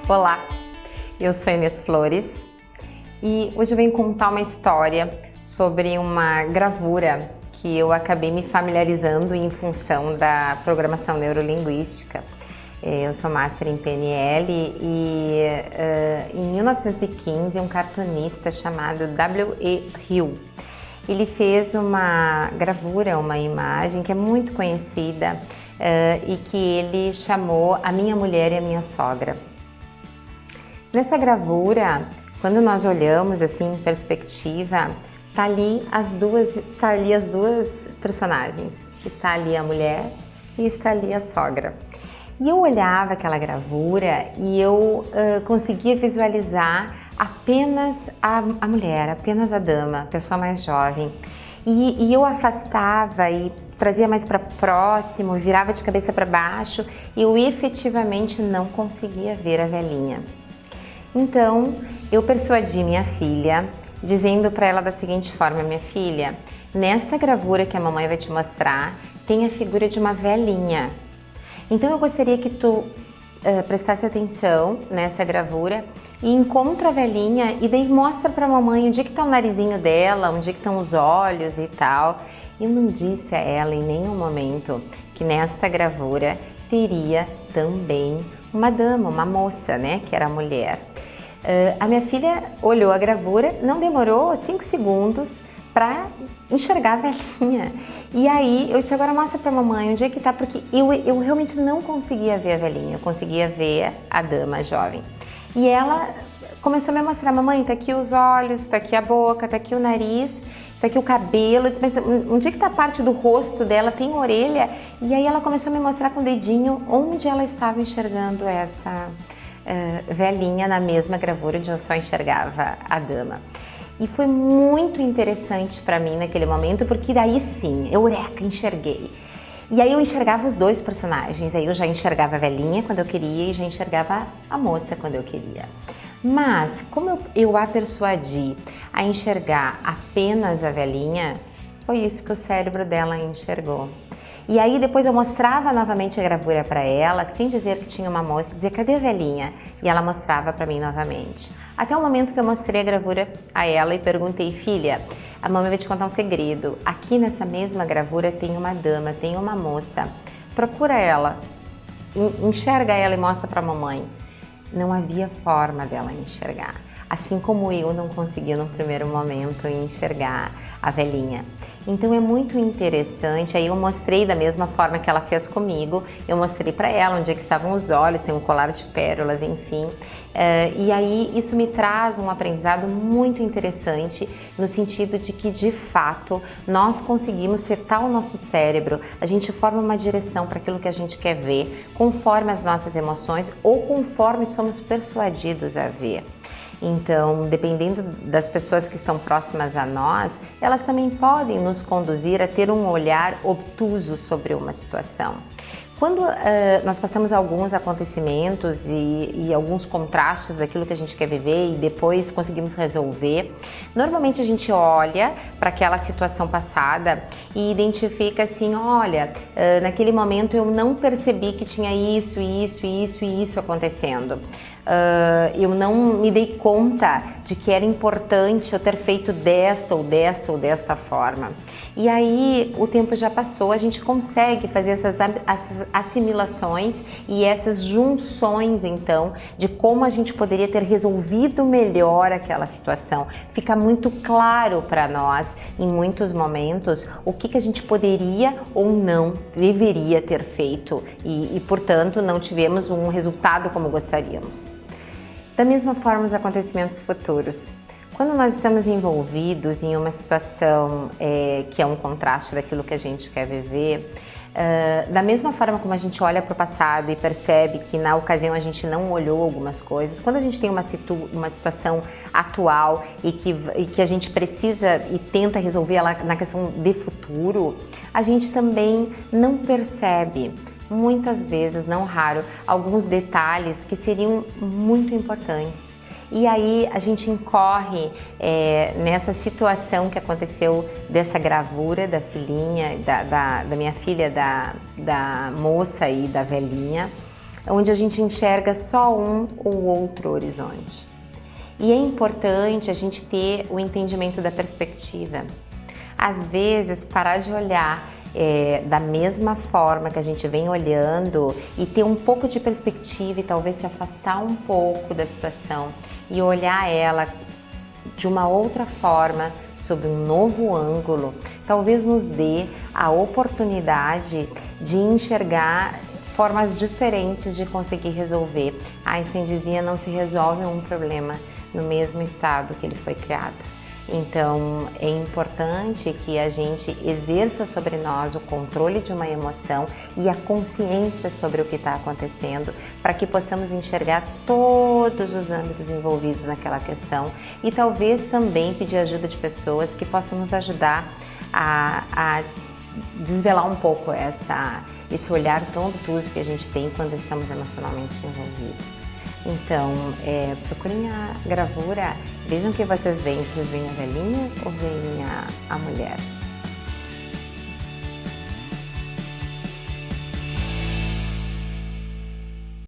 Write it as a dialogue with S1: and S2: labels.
S1: Olá, eu sou Inês Flores e hoje eu venho contar uma história sobre uma gravura que eu acabei me familiarizando em função da programação neurolinguística. Eu sou master em PNL e em 1915 um cartunista chamado W.E. Hill, ele fez uma gravura, uma imagem que é muito conhecida e que ele chamou A Minha Mulher e a Minha Sogra. Nessa gravura, quando nós olhamos assim em perspectiva, tá ali as duas personagens. Está ali a mulher e está ali a sogra. E eu olhava aquela gravura e eu conseguia visualizar apenas a mulher, apenas a dama, a pessoa mais jovem. E eu afastava e trazia mais para próximo, virava de cabeça para baixo e eu efetivamente não conseguia ver a velhinha. Então, eu persuadi minha filha, dizendo para ela da seguinte forma: minha filha, nesta gravura que a mamãe vai te mostrar, tem a figura de uma velhinha. Então eu gostaria que tu prestasse atenção nessa gravura e encontra a velhinha e daí mostra para a mamãe onde que está o narizinho dela, onde que estão os olhos e tal. Eu não disse a ela em nenhum momento que nesta gravura teria também uma dama, uma moça, né, que era a mulher. A minha filha olhou a gravura, não demorou 5 segundos para enxergar a velhinha. E aí eu disse: agora mostra pra mamãe onde é que tá, porque eu realmente não conseguia ver a velhinha, eu conseguia ver a dama jovem. E ela começou a me mostrar: mamãe, tá aqui os olhos, tá aqui a boca, tá aqui o nariz, tá aqui o cabelo. Eu disse: mas onde é que tá a parte do rosto dela? Tem orelha? E aí ela começou a me mostrar com o dedinho onde ela estava enxergando essa velhinha na mesma gravura onde eu só enxergava a dama. E foi muito interessante para mim naquele momento, porque daí sim, eureka, enxerguei. E aí eu enxergava os dois personagens, aí eu já enxergava a velhinha quando eu queria e já enxergava a moça quando eu queria. Mas como eu a persuadi a enxergar apenas a velhinha, foi isso que o cérebro dela enxergou. E aí depois eu mostrava novamente a gravura para ela, sem dizer que tinha uma moça, dizia: cadê a velhinha? E ela mostrava para mim novamente. Até o momento que eu mostrei a gravura a ela e perguntei: filha, a mamãe vai te contar um segredo. Aqui nessa mesma gravura tem uma dama, tem uma moça. Procura ela, enxerga ela e mostra para a mamãe. Não havia forma dela enxergar. Assim como eu não conseguia no primeiro momento enxergar a velhinha. Então é muito interessante. Aí eu mostrei da mesma forma que ela fez comigo, eu mostrei para ela onde é que estavam os olhos, tem um colar de pérolas, enfim. E aí isso me traz um aprendizado muito interessante, no sentido de que de fato nós conseguimos setar o nosso cérebro, a gente forma uma direção para aquilo que a gente quer ver, conforme as nossas emoções ou conforme somos persuadidos a ver. Então, dependendo das pessoas que estão próximas a nós, elas também podem nos conduzir a ter um olhar obtuso sobre uma situação. Quando nós passamos alguns acontecimentos e alguns contrastes daquilo que a gente quer viver e depois conseguimos resolver, normalmente a gente olha para aquela situação passada e identifica assim: olha, naquele momento eu não percebi que tinha isso, isso, isso e isso acontecendo. Eu não me dei conta de que era importante eu ter feito desta ou desta ou desta forma. E aí o tempo já passou, a gente consegue fazer essas assimilações e essas junções então de como a gente poderia ter resolvido melhor aquela situação. Fica muito claro para nós em muitos momentos o que a gente poderia ou não deveria ter feito e portanto não tivemos um resultado como gostaríamos. Da mesma forma, os acontecimentos futuros. Quando nós estamos envolvidos em uma situação que é um contraste daquilo que a gente quer viver, da mesma forma como a gente olha para o passado e percebe que na ocasião a gente não olhou algumas coisas, quando a gente tem uma situação atual e que a gente precisa e tenta resolver ela na questão de futuro, a gente também não percebe, muitas vezes, não raro, alguns detalhes que seriam muito importantes. E aí a gente incorre nessa situação que aconteceu dessa gravura da filhinha, da minha filha, da moça e da velhinha, onde a gente enxerga só um ou outro horizonte. E é importante a gente ter o entendimento da perspectiva. Às vezes, parar de olhar da mesma forma que a gente vem olhando e ter um pouco de perspectiva e talvez se afastar um pouco da situação e olhar ela de uma outra forma, sob um novo ângulo, talvez nos dê a oportunidade de enxergar formas diferentes de conseguir resolver. Einstein dizia: não se resolve um problema no mesmo estado que ele foi criado. Então é importante que a gente exerça sobre nós o controle de uma emoção e a consciência sobre o que está acontecendo, para que possamos enxergar todos os âmbitos envolvidos naquela questão e talvez também pedir ajuda de pessoas que possam nos ajudar a desvelar um pouco esse olhar tão obtuso que a gente tem quando estamos emocionalmente envolvidos. Então, procurem a gravura, vejam o que vocês veem a velhinha ou veem a mulher.